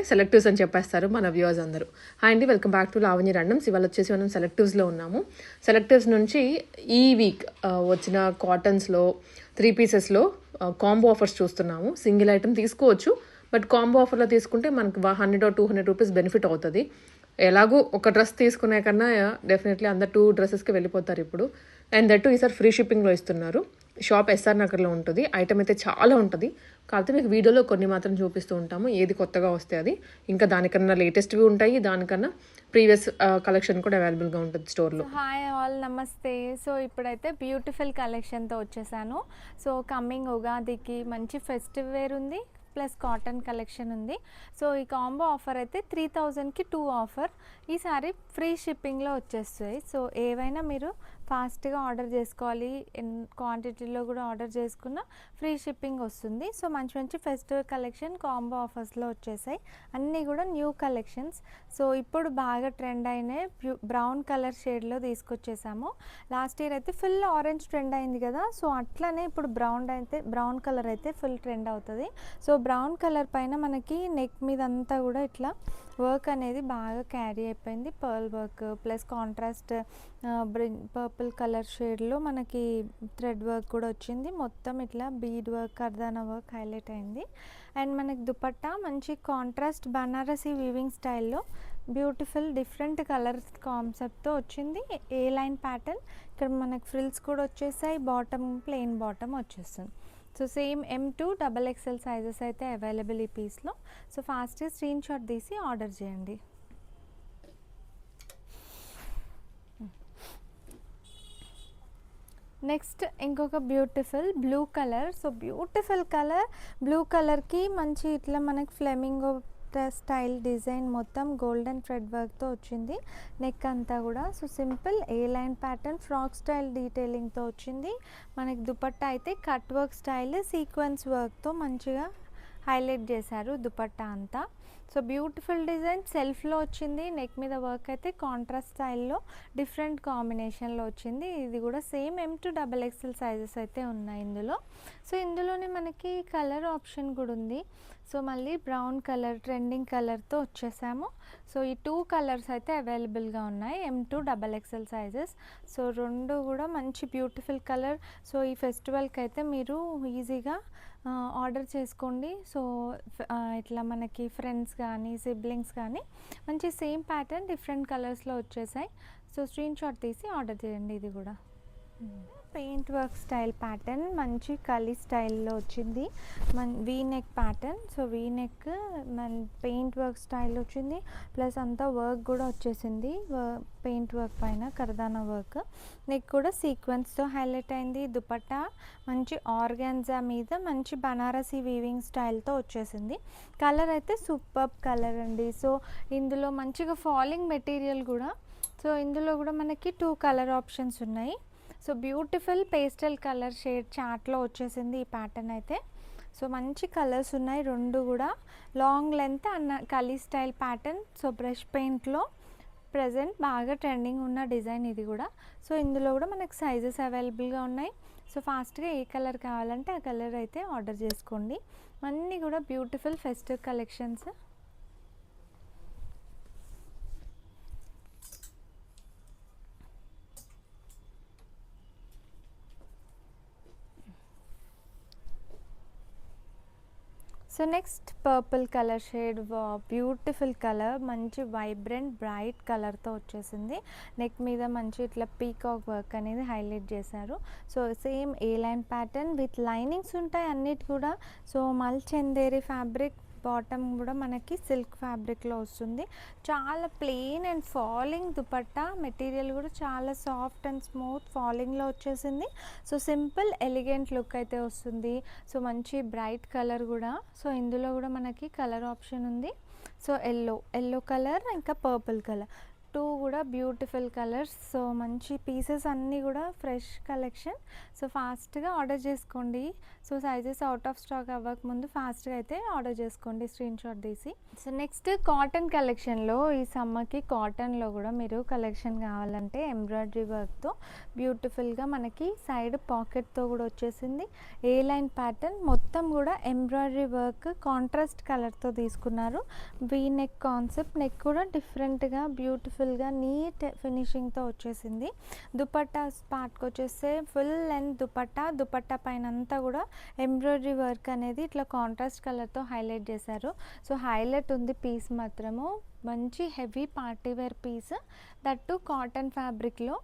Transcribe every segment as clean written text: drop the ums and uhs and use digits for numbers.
సెలెక్టివ్స్ అని చెప్పేస్తారు మన వ్యూవర్స్ అందరూ. హాయ్ అండి, వెల్కమ్ బ్యాక్ టు లావణ్య రండమ్స్. ఇవాళ వచ్చేసి మనం సెలెక్టివ్స్లో ఉన్నాము. సెలెక్టివ్స్ నుంచి ఈ వీక్ వచ్చిన కాటన్స్లో 3 పీసెస్లో కాంబో ఆఫర్స్ చూస్తున్నాము. సింగిల్ ఐటమ్ తీసుకోవచ్చు, బట్ కాంబో ఆఫర్లో తీసుకుంటే మనకు 100 or 200 రూపీస్ బెనిఫిట్ అవుతుంది. ఎలాగో ఒక డ్రెస్ తీసుకునే కన్నా డెఫినెట్లీ అందరు 2 డ్రెస్సెస్కి వెళ్ళిపోతారు ఇప్పుడు. అండ్ దట్టు ఈసారి ఫ్రీ షిప్పింగ్లో ఇస్తున్నారు. షాప్ ఎస్ఆర్ నగర్లో ఉంటుంది. ఐటమ్ అయితే చాలా ఉంటుంది, కాకపోతే మీకు వీడియోలో కొన్ని మాత్రం చూపిస్తూ ఉంటాము. ఏది కొత్తగా వస్తే అది, ఇంకా దానికన్నా లేటెస్ట్వి ఉంటాయి, దానికన్నా ప్రీవియస్ కలెక్షన్ కూడా అవైలబుల్గా ఉంటుంది స్టోర్లో. హాయ్ ఆల్, నమస్తే. సో ఇప్పుడైతే బ్యూటిఫుల్ కలెక్షన్తో వచ్చేసాను. సో కమింగ్ ఉగాదికి మంచి ఫెస్టివ్ వేర్ ఉంది, ప్లస్ కాటన్ కలెక్షన్ ఉంది. సో ఈ కాంబో ఆఫర్ అయితే 3000కి 2 ఆఫర్. ఈసారి ఫ్రీ షిప్పింగ్లో వచ్చేస్తాయి. సో ఏవైనా మీరు ఫాస్ట్గా ఆర్డర్ చేసుకోవాలి, క్వాంటిటీలో కూడా ఆర్డర్ చేసుకున్న ఫ్రీ షిప్పింగ్ వస్తుంది. సో మంచి మంచి ఫెస్టివల్ కలెక్షన్ కాంబో ఆఫర్స్లో వచ్చేసాయి. అన్నీ కూడా న్యూ కలెక్షన్స్. సో ఇప్పుడు బాగా ట్రెండ్ అయినాయి బ్రౌన్ కలర్ షేడ్లో తీసుకొచ్చేసాము. లాస్ట్ ఇయర్ అయితే ఫుల్ ఆరెంజ్ ట్రెండ్ అయింది కదా, సో అట్లనే ఇప్పుడు బ్రౌన్ కలర్ అయితే ఫుల్ ట్రెండ్ అవుతుంది. సో బ్రౌన్ కలర్ పైన మనకి నెక్ మీద అంతా కూడా ఇట్లా వర్క్ అనేది బాగా క్యారీ అయిపోయింది. Pearl work plus contrast purple colour షేడ్లో మనకి థ్రెడ్ వర్క్ కూడా వచ్చింది. మొత్తం ఇట్లా బీడ్ వర్క్, కర్దానా వర్క్ హైలైట్ అయింది. అండ్ మనకి దుపట్టా మంచి కాంట్రాస్ట్ బనారసీ వీవింగ్ స్టైల్లో బ్యూటిఫుల్ డిఫరెంట్ కలర్ కాన్సెప్ట్తో వచ్చింది. ఏ లైన్ ప్యాటర్న్, ఇక్కడ మనకి ఫ్రిల్స్ కూడా వచ్చేసాయి. బాటమ్ ప్లెయిన్ బాటమ్ వచ్చేస్తుంది. So same M2 XXL sizes అయితే అవైలబుల్ ఈ పీస్లో. సో ఫాస్ట్గా స్క్రీన్ షాట్ తీసి ఆర్డర్ చేయండి. నెక్స్ట్ ఇంకొక beautiful blue colour. So beautiful colour, blue కలర్కి మంచి ఇట్లా మనకి ఫ్లెమింగో స్టైల్ డిజైన్ మొత్తం గోల్డెన్ థ్రెడ్ వర్క్తో వచ్చింది. నెక్ అంతా కూడా సో సింపుల్ ఏ లైన్ ప్యాటర్న్ ఫ్రాక్ స్టైల్ డీటెయిలింగ్తో వచ్చింది. మనకి దుపట్టా అయితే కట్ వర్క్ స్టైల్ సీక్వెన్స్ వర్క్తో మంచిగా హైలైట్ చేశారు దుపట్టా అంతా. సో బ్యూటిఫుల్ డిజైన్ సెల్ఫ్లో వచ్చింది. నెక్ మీద వర్క్ అయితే కాంట్రాస్ట్ స్టైల్లో డిఫరెంట్ కాంబినేషన్లో వచ్చింది. ఇది కూడా సేమ్ M2 XXL సైజెస్ అయితే ఉన్నాయి ఇందులో. సో ఇందులోనే మనకి కలర్ ఆప్షన్ కూడా ఉంది. సో మళ్ళీ బ్రౌన్ కలర్ ట్రెండింగ్ కలర్తో వచ్చేసాము. సో ఈ 2 కలర్స్ అయితే అవైలబుల్గా ఉన్నాయి M2 XXL సైజెస్. సో రెండు కూడా మంచి బ్యూటిఫుల్ కలర్. సో ఈ ఫెస్టివల్కి అయితే మీరు ఈజీగా ఆర్డర్ చేసుకోండి. సో ఇట్లా మనకి ఫ్రెండ్స్ కానీ సిబ్లింగ్స్ కానీ మంచి సేమ్ ప్యాటర్న్ డిఫరెంట్ కలర్స్లో వచ్చేసాయి. సో స్క్రీన్ షాట్ తీసి ఆర్డర్ చేయండి. ఇది కూడా పెయింట్ వర్క్ స్టైల్ ప్యాటర్న్ మంచి కలీ స్టైల్లో వచ్చింది. V neck pattern. So V neck paint work style వచ్చింది, ప్లస్ అంతా వర్క్ కూడా వచ్చేసింది. పెయింట్ వర్క్ పైన కర్దానా వర్క్. నెక్ కూడా సీక్వెన్స్తో హైలైట్ అయింది. దుపట్టా మంచి ఆర్గాన్జా మీద మంచి బనారసీ వీవింగ్ స్టైల్తో వచ్చేసింది. కలర్ అయితే సూపర్బ్ కలర్ అండి. సో ఇందులో మంచిగా ఫాలింగ్ మెటీరియల్ కూడా. సో ఇందులో కూడా మనకి 2 కలర్ ఆప్షన్స్ ఉన్నాయి. So beautiful pastel colour shade చార్ట్లో వచ్చేసింది ఈ ప్యాటర్న్ అయితే. సో మంచి కలర్స్ ఉన్నాయి రెండు కూడా. లాంగ్ లెంత్ అన్న kali style pattern. So brush పెయింట్లో ప్రజెంట్ బాగా ట్రెండింగ్ ఉన్న డిజైన్ ఇది కూడా. సో ఇందులో కూడా మనకు సైజెస్ అవైలబుల్గా ఉన్నాయి. సో ఫాస్ట్గా ఏ కలర్ కావాలంటే ఆ కలర్ అయితే ఆర్డర్ చేసుకోండి. అన్నీ కూడా beautiful festive collections. So next purple colour shade, beautiful colour మంచి వైబ్రెంట్ బ్రైట్ కలర్తో వచ్చేసింది. నెక్ మీద మంచి ఇట్లా పీకాక్ వర్క్ అనేది హైలైట్ చేశారు. So same A line pattern with linings ఉంటాయి అన్నిటి కూడా. సో మల్ చందేరి ఫ్యాబ్రిక్, బాటమ్ కూడా మనకి సిల్క్ ఫ్యాబ్రిక్లో వస్తుంది. చాలా plain and falling dupatta. Material కూడా చాలా సాఫ్ట్ అండ్ స్మూత్ ఫాలింగ్లో వచ్చేసింది. సో సింపుల్ ఎలిగెంట్ లుక్ అయితే వస్తుంది. సో మంచి బ్రైట్ కలర్ కూడా. సో ఇందులో కూడా మనకి కలర్ ఆప్షన్ ఉంది. సో ఎల్లో కలర్ ఇంకా పర్పుల్ కలర్ టూ కూడా బ్యూటిఫుల్ కలర్స్. సో మంచి పీసెస్ అన్నీ కూడా ఫ్రెష్ కలెక్షన్. సో ఫాస్ట్గా ఆర్డర్ చేసుకోండి. So sizes out of stock అవ్వకముందు ఫాస్ట్గా అయితే ఆర్డర్ చేసుకోండి స్క్రీన్ షాట్ తీసి. సో నెక్స్ట్ కాటన్ కలెక్షన్లో ఈ సమ్మర్కి కాటన్లో కూడా మీరు కలెక్షన్ కావాలంటే ఎంబ్రాయిడరీ వర్క్తో బ్యూటిఫుల్గా మనకి సైడ్ పాకెట్తో కూడా వచ్చేసింది. ఏ లైన్ ప్యాటర్న్ మొత్తం కూడా ఎంబ్రాయిడరీ వర్క్ కాంట్రాస్ట్ కలర్తో తీసుకున్నారు. వీ నెక్ కాన్సెప్ట్, నెక్ కూడా డిఫరెంట్గా బ్యూటిఫుల్గా నీట్ ఫినిషింగ్తో వచ్చేసింది. దుపట్టా పార్ట్కి వచ్చేస్తే ఫుల్ లెంత్ దుపట్టా పైన అంతా కూడా ఎంబ్రాయిడరీ వర్క్ అనేది ఇట్లా కాంట్రాస్ట్ కలర్తో హైలైట్ చేశారు. సో హైలైట్ ఉంది పీస్ మాత్రము. మంచి heavy party wear piece, that cotton ఫ్యాబ్రిక్లో.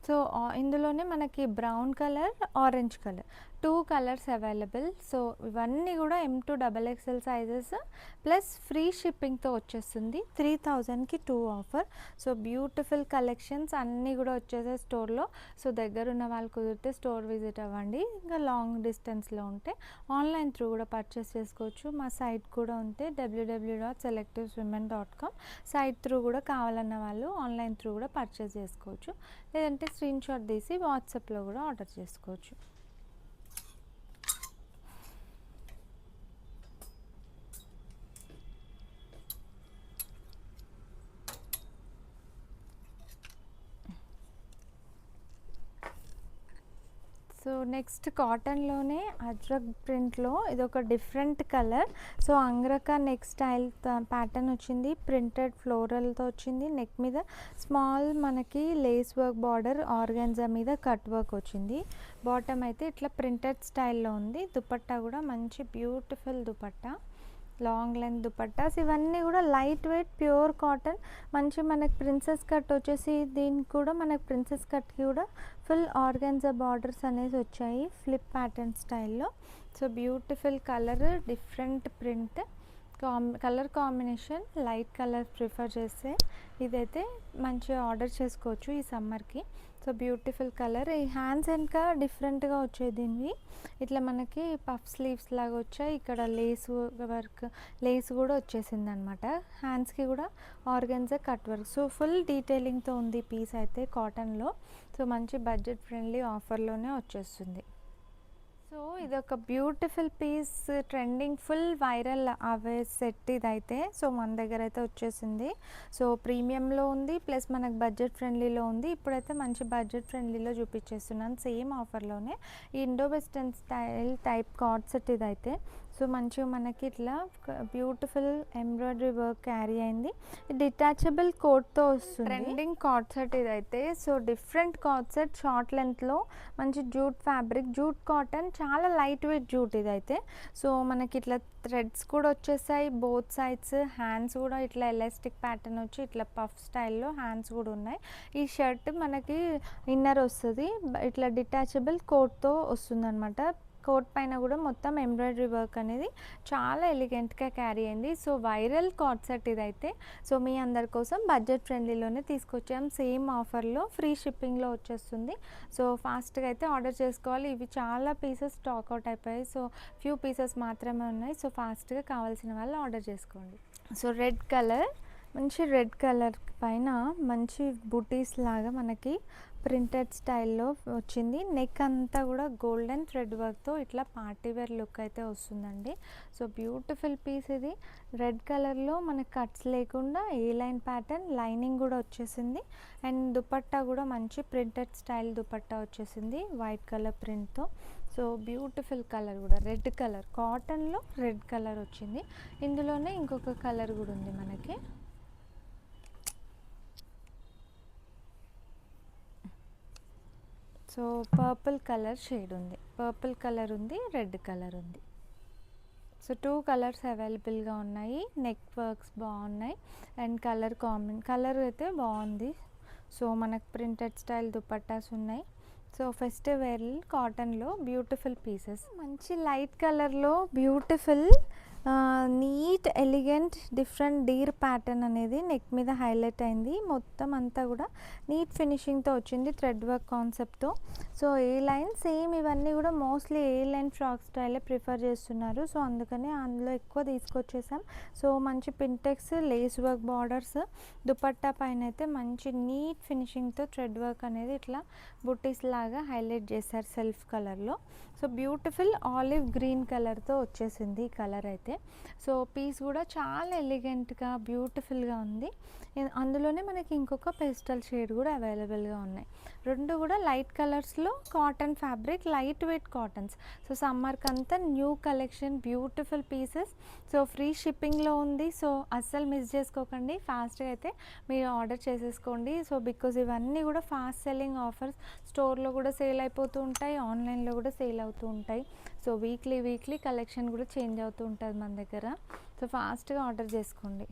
సో ఇందులోనే మనకి brown colour, orange colour, 2 colours available. So ఇవన్నీ కూడా M2XXL సైజెస్ ప్లస్ ఫ్రీ షిప్పింగ్తో వచ్చేస్తుంది. 3000కి 2 ఆఫర్. సో బ్యూటిఫుల్ కలెక్షన్స్ అన్నీ కూడా వచ్చేసే స్టోర్లో. సో దగ్గర ఉన్న వాళ్ళు కుదిరితే స్టోర్ విజిట్ అవ్వండి. ఇంకా లాంగ్ డిస్టెన్స్లో ఉంటే ఆన్లైన్ త్రూ కూడా పర్చేస్ చేసుకోవచ్చు. మా సైట్ కూడా ఉంటే www.selectiveswomen.com. సైట్ త్రూ కూడా కావాలన్న వాళ్ళు ఆన్లైన్ త్రూ కూడా పర్చేస్ చేసుకోవచ్చు. లేదంటే స్క్రీన్ షాట్ తీసి వాట్సాప్లో కూడా ఆర్డర్ చేసుకోవచ్చు. సో నెక్స్ట్ కాటన్లోనే అజ్రక్ ప్రింట్లో ఇది ఒక different colour. So angrakha neck style pattern వచ్చింది. ప్రింటెడ్ ఫ్లోరల్తో వచ్చింది. నెక్ మీద స్మాల్ మనకి లేస్ వర్క్ బార్డర్, ఆర్గాన్జా మీద కట్ వర్క్ వచ్చింది. బాటమ్ అయితే ఇట్లా ప్రింటెడ్ స్టైల్లో ఉంది. దుపట్టా కూడా మంచి beautiful dupatta, long length dupattas. ఇవన్నీ కూడా లైట్ వెయిట్ ప్యూర్ కాటన్. మంచి మనకి ప్రిన్సెస్ కట్ వచ్చేసి దీనికి కూడా మనకి ప్రిన్సెస్ కట్కి కూడా ఫుల్ ఆర్గాన్జా బార్డర్స్ అనేవి వచ్చాయి ఫ్లిప్ ప్యాటర్న్ స్టైల్లో. So beautiful colour, different print, colour combination light colour prefer చేస్తే ఇదైతే మంచిగా ఆర్డర్ చేసుకోవచ్చు ఈ సమ్మర్కి. So beautiful colour. ఈ హ్యాండ్స్ వెనక డిఫరెంట్గా వచ్చాయి దీనివి. ఇట్లా మనకి పఫ్ స్లీవ్స్ లాగా వచ్చాయి. ఇక్కడ లేస్ వర్క్, లేస్ కూడా వచ్చేసింది అనమాట. హ్యాండ్స్కి కూడా organza cut work. So full డీటెయిలింగ్తో ఉంది పీస్ అయితే కాటన్లో. సో మంచి బడ్జెట్ ఫ్రెండ్లీ ఆఫర్లోనే వచ్చేస్తుంది. సో ఇది ఒక beautiful piece, trending full viral అవే సెట్ ఇదైతే. సో మన దగ్గర అయితే వచ్చేసింది. సో ప్రీమియంలో ఉంది ప్లస్ మనకు బడ్జెట్ ఫ్రెండ్లీలో ఉంది. ఇప్పుడైతే మంచి బడ్జెట్ ఫ్రెండ్లీలో చూపించేస్తున్నాను సేమ్ ఆఫర్లోనే. ఈ Indo western style type coord set ఇదైతే. సో మంచిగా మనకి ఇట్లా బ్యూటిఫుల్ ఎంబ్రాయిడరీ వర్క్ క్యారీ అయింది. డిటాచబుల్ కోట్తో వస్తుంది. ట్రెండింగ్ కార్డ్ సెట్ ఇదైతే. So different coord set, short లెంత్లో మంచి జూట్ ఫ్యాబ్రిక్, జూట్ కాటన్, చాలా లైట్ వెయిట్ జూట్ ఇదైతే. సో మనకి ఇట్లా థ్రెడ్స్ కూడా వచ్చేసాయి బోత్ సైడ్స్. హ్యాండ్స్ కూడా ఇట్లా ఎలాస్టిక్ ప్యాటర్న్ వచ్చి ఇట్లా పఫ్ స్టైల్లో హ్యాండ్స్ కూడా ఉన్నాయి. ఈ షర్ట్ మనకి ఇన్నర్ వస్తుంది, ఇట్లా డిటాచబుల్ కోట్తో వస్తుంది అనమాట. కోట్ పైన కూడా మొత్తం ఎంబ్రాయిడరీ వర్క్ అనేది చాలా ఎలిగెంట్గా క్యారీ అయింది. సో వైరల్ కార్డ్ సెట్ ఇదైతే. సో మీ అందరి కోసం బడ్జెట్ ఫ్రెండ్లీలోనే తీసుకొచ్చాం. సేమ్ ఆఫర్లో ఫ్రీ షిప్పింగ్లో వచ్చేస్తుంది. సో ఫాస్ట్గా అయితే ఆర్డర్ చేసుకోవాలి. ఇవి చాలా పీసెస్ స్టాక్ అవుట్ అయిపోయాయి. సో ఫ్యూ పీసెస్ మాత్రమే ఉన్నాయి. సో ఫాస్ట్గా కావాల్సిన వాళ్ళు ఆర్డర్ చేసుకోండి. సో రెడ్ కలర్, మంచి రెడ్ కలర్ పైన మంచి బుటీస్ లాగా మనకి ప్రింటెడ్ స్టైల్లో వచ్చింది. నెక్ అంతా కూడా గోల్డెన్ థ్రెడ్ వర్క్తో ఇట్లా పార్టీవేర్ లుక్ అయితే వస్తుందండి. సో బ్యూటిఫుల్ పీస్ ఇది. రెడ్ కలర్లో మనకి కట్స్ లేకుండా ఏ లైన్ ప్యాటర్న్, లైనింగ్ కూడా వచ్చేసింది. అండ్ దుపట్టా కూడా మంచి ప్రింటెడ్ స్టైల్ దుపట్టా వచ్చేసింది వైట్ కలర్ ప్రింట్తో. సో బ్యూటిఫుల్ కలర్ కూడా రెడ్ కలర్, కాటన్లో రెడ్ కలర్ వచ్చింది. ఇందులోనే ఇంకొక కలర్ కూడా ఉంది మనకి. సో పర్పుల్ కలర్ షేడ్ ఉంది, పర్పుల్ కలర్ ఉంది, రెడ్ కలర్ ఉంది. సో 2 కలర్స్ అవైలబుల్గా ఉన్నాయి. నెక్ వర్క్స్ బాగున్నాయి అండ్ కలర్ అయితే బాగుంది. సో మనకు ప్రింటెడ్ స్టైల్ దుపట్టాస్ ఉన్నాయి. సో ఫెస్టివ్ వేర్ కాటన్లో బ్యూటిఫుల్ పీసెస్. మంచి లైట్ కలర్లో beautiful neat elegant different deer pattern అనేది నెక్ మీద హైలైట్ అయింది. మొత్తం అంతా కూడా నీట్ ఫినిషింగ్తో వచ్చింది థ్రెడ్ వర్క్ కాన్సెప్ట్తో. సో ఏ లైన్ సేమ్ ఇవన్నీ కూడా మోస్ట్లీ ఏ లైన్ ఫ్రాక్ స్టైలే ప్రిఫర్ చేస్తున్నారు. సో అందుకని అందులో ఎక్కువ తీసుకొచ్చేసాం. సో మంచి pintucks lace work borders, dupatta పైన అయితే మంచి నీట్ ఫినిషింగ్తో థ్రెడ్ వర్క్ అనేది ఇట్లా బుటీస్ లాగా హైలైట్ చేశారు సెల్ఫ్ కలర్లో. సో బ్యూటిఫుల్ ఆలివ్ గ్రీన్ కలర్తో వచ్చేసింది ఈ కలర్ అయితే. సో పీస్ కూడా చాలా ఎలిగెంట్గా బ్యూటిఫుల్గా ఉంది. అందులోనే మనకి ఇంకొక పేస్టల్ షేడ్ కూడా అవైలబుల్గా ఉన్నాయి. రెండు కూడా లైట్ కలర్స్లో cotton fabric, light weight cottons. So సమ్మర్కి అంతా new collection, beautiful pieces. So free షిప్పింగ్లో ఉంది. సో అస్సలు మిస్ చేసుకోకండి, ఫాస్ట్గా అయితే మీరు ఆర్డర్ చేసేసుకోండి. సో బికాజ్ ఇవన్నీ కూడా ఫాస్ట్ సెల్లింగ్ ఆఫర్స్, స్టోర్లో కూడా సేల్ అయిపోతూ ఉంటాయి, ఆన్లైన్లో కూడా సేల్ అవుతూ ఉంటాయి. సో వీక్లీ కలెక్షన్ కూడా చేంజ్ అవుతూ ఉంటుంది మన దగ్గర. సో ఫాస్ట్గా ఆర్డర్ చేసుకోండి.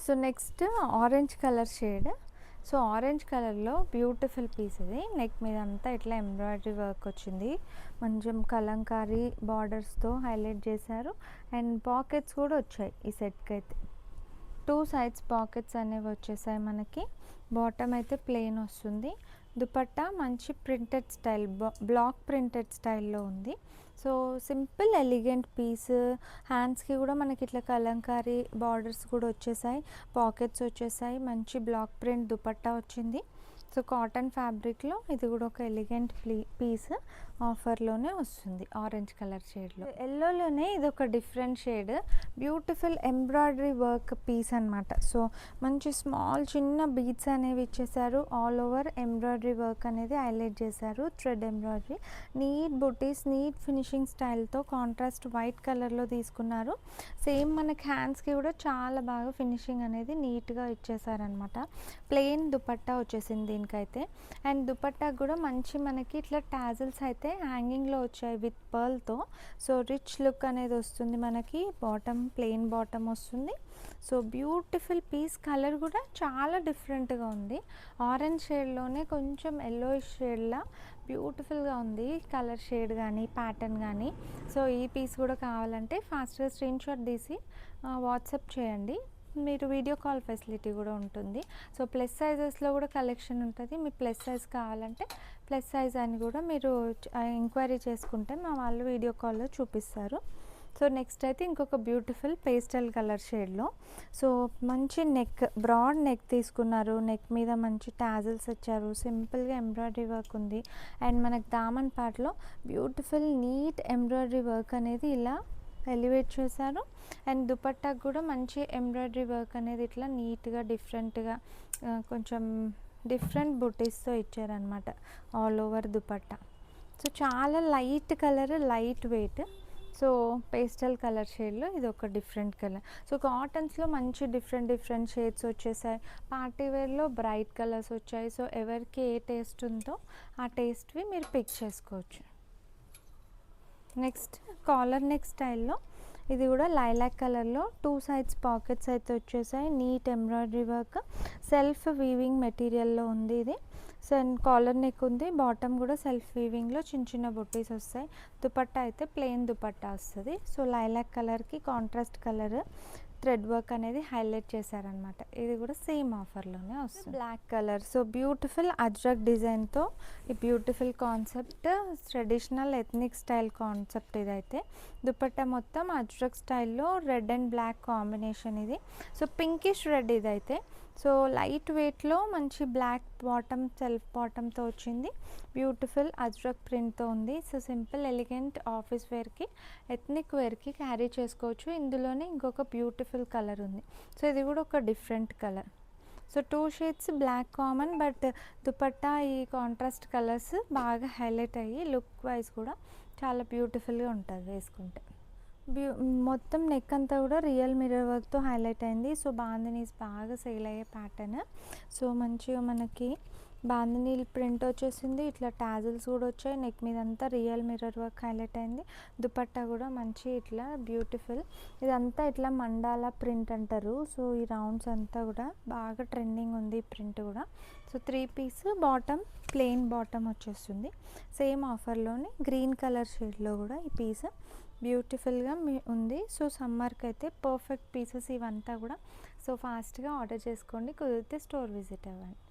So next orange colour shade. So orange కలర్లో బ్యూటిఫుల్ పీస్ ఇది. నెక్ మీద అంతా ఇట్లా ఎంబ్రాయిడరీ వర్క్ వచ్చింది, కొంచెం కలంకారీ బార్డర్స్తో హైలైట్ చేశారు. అండ్ పాకెట్స్ కూడా వచ్చాయి ఈ సెట్కి అయితే. 2 సైడ్స్ పాకెట్స్ అనేవి వచ్చేసాయి మనకి. బాటమ్ అయితే ప్లెయిన్ వస్తుంది. దుపట్టా మంచి ప్రింటెడ్ స్టైల్, బ్లాక్ ప్రింటెడ్ స్టైల్లో ఉంది. So simple elegant piece. హ్యాండ్స్కి కూడా మనకి ఇట్లా కలంకారీ బార్డర్స్ కూడా వచ్చేసాయి, పాకెట్స్ వచ్చేసాయి, మంచి బ్లాక్ ప్రింట్ దుపట్టా వచ్చింది. సో కాటన్ ఫ్యాబ్రిక్లో ఇది కూడా ఒక ఎలిగెంట్ పీస్. ఆఫర్లోనే వస్తుంది ఆరెంజ్ కలర్ షేడ్లో. ఎల్లోలోనే ఇది ఒక different shade, beautiful embroidery work piece అనమాట. సో మంచి స్మాల్ చిన్న బీడ్స్ అనేవి ఇచ్చేసారు. ఆల్ ఓవర్ ఎంబ్రాయిడరీ వర్క్ అనేది హైలైట్ చేశారు, థ్రెడ్ ఎంబ్రాయిడరీ. నీట్ బుటీస్, నీట్ ఫినిషింగ్ స్టైల్తో కాంట్రాస్ట్ వైట్ కలర్లో తీసుకున్నారు. సేమ్ మనకి హ్యాండ్స్కి కూడా చాలా బాగా ఫినిషింగ్ అనేది నీట్గా ఇచ్చేసారనమాట. ప్లెయిన్ దుపట్టా వచ్చేసింది దీనికైతే. అండ్ దుపట్టా కూడా మంచి మనకి ఇట్లా టాజిల్స్ అయితే హ్యాంగింగ్లో వచ్చాయి విత్ పర్ల్తో. సో రిచ్ లుక్ అనేది వస్తుంది మనకి. బాటమ్ ప్లెయిన్ బాటమ్ వస్తుంది. So beautiful piece. కలర్ కూడా చాలా డిఫరెంట్గా ఉంది. ఆరెంజ్ షేడ్లోనే కొంచెం ఎల్లోయిష్ షేడ్లా బ్యూటిఫుల్గా ఉంది కలర్ షేడ్ కానీ ప్యాటర్న్ కానీ. సో ఈ పీస్ కూడా కావాలంటే ఫాస్ట్గా స్క్రీన్ షాట్ తీసి వాట్సాప్ చేయండి. మీరు వీడియో కాల్ ఫెసిలిటీ కూడా ఉంటుంది. సో ప్లస్ సైజెస్లో కూడా కలెక్షన్ ఉంటుంది. మీ ప్లస్ సైజ్ కావాలంటే ప్లస్ సైజ్ అని కూడా మీరు ఎంక్వైరీ చేసుకుంటే మా వాళ్ళు వీడియో కాల్లో చూపిస్తారు. సో నెక్స్ట్ అయితే ఇంకొక బ్యూటిఫుల్ పేస్టల్ కలర్ షేడ్లో. సో మంచి నెక్, బ్రాడ్ నెక్ తీసుకున్నారు. నెక్ మీద మంచి టాజిల్స్ ఇచ్చారు, సింపుల్గా ఎంబ్రాయిడరీ వర్క్ ఉంది. అండ్ మనకు దామన్ పార్ట్లో బ్యూటిఫుల్ నీట్ ఎంబ్రాయిడరీ వర్క్ అనేది ఇలా ఎలివేట్ చేశారు. అండ్ దుపట్టాకు కూడా మంచి ఎంబ్రాయిడరీ వర్క్ అనేది ఇట్లా నీట్గా డిఫరెంట్గా కొంచెం డిఫరెంట్ బుటీస్తో ఇచ్చారనమాట ఆల్ ఓవర్ దుపట్టా. సో చాలా light colour, light weight. So pastel colour షేడ్లో ఇది ఒక డిఫరెంట్ కలర్. సో కాటన్స్లో మంచి డిఫరెంట్ షేడ్స్ వచ్చేసాయి. పార్టీ వేర్లో బ్రైట్ కలర్స్ వచ్చాయి. సో ఎవరికి ఏ టేస్ట్ ఉందో ఆ టేస్ట్వి మీరు పిక్ చేసుకోవచ్చు. నెక్స్ట్ కాలర్ నెక్ స్టైల్లో ఇది కూడా లైలాక్ కలర్లో 2 సైడ్స్ పాకెట్స్ అయితే వచ్చేసాయి. Neat embroidery work, self weaving మెటీరియల్లో ఉంది ఇది. సో కాలర్ నెక్ ఉంది. బాటమ్ కూడా సెల్ఫ్ వీవింగ్లో చిన్న బుట్టీస్ వస్తాయి. దుపట్టా అయితే ప్లెయిన్ దుపట్టా వస్తుంది. సో లైలాక్ కలర్కి కాంట్రాస్ట్ కలర్ థ్రెడ్ వర్క్ అనేది హైలైట్ చేశారనమాట. ఇది కూడా సేమ్ ఆఫర్లోనే వస్తుంది. Black colour. So beautiful ajrak డిజైన్తో ఈ beautiful concept, traditional ethnic style concept ఇదైతే. దుపట్టా మొత్తం అజ్రక్ స్టైల్లో రెడ్ అండ్ బ్లాక్ కాంబినేషన్ ఇది. సో పింకిష్ రెడ్ ఇదైతే. సో లైట్ వెయిట్లో మంచి బ్లాక్ బాటమ్, సెల్ఫ్ బాటమ్తో వచ్చింది. బ్యూటిఫుల్ అజ్రక్ ప్రింట్తో ఉంది. సో సింపుల్ ఎలిగెంట్ ఆఫీస్ వేర్కి, ఎథ్నిక్ వేర్కి క్యారీ చేసుకోవచ్చు. ఇందులోనే ఇంకొక బ్యూటిఫుల్ కలర్ ఉంది. సో ఇది కూడా ఒక different colour. So 2 shades black common, but dupatta ఈ కాంట్రాస్ట్ కలర్స్ బాగా హైలైట్ అయ్యి లుక్ వైజ్ కూడా చాలా బ్యూటిఫుల్గా ఉంటుంది వేసుకుంటే. మొత్తం నెక్ అంతా కూడా రియల్ మిర్రర్ వర్క్తో హైలైట్ అయింది. సో బాందినీస్ బాగా సేల్ అయ్యే ప్యాటర్న్. సో మంచిగా మనకి బాందినీల్ ప్రింట్ వచ్చేసింది, ఇట్లా టాజిల్స్ కూడా వచ్చాయి. నెక్ మీద అంతా రియల్ మిర్రర్ వర్క్ హైలైట్ అయింది. దుపట్టా కూడా మంచి ఇట్లా బ్యూటిఫుల్, ఇదంతా ఇట్లా మండాలా ప్రింట్ అంటారు. సో ఈ రౌండ్స్ అంతా కూడా బాగా ట్రెండింగ్ ఉంది ఈ ప్రింట్ కూడా. So 3 piece bottom, plain bottom వచ్చేస్తుంది. సేమ్ ఆఫర్లోనే గ్రీన్ కలర్ షేడ్లో కూడా ఈ పీస్ బ్యూటిఫుల్గా ఉంది. సో సమ్మర్కి అయితే పర్ఫెక్ట్ పీసెస్ ఇవంతా కూడా. సో ఫాస్ట్గా ఆర్డర్ చేసుకోండి, కుదిరితే స్టోర్ విజిట్ అవ్వండి.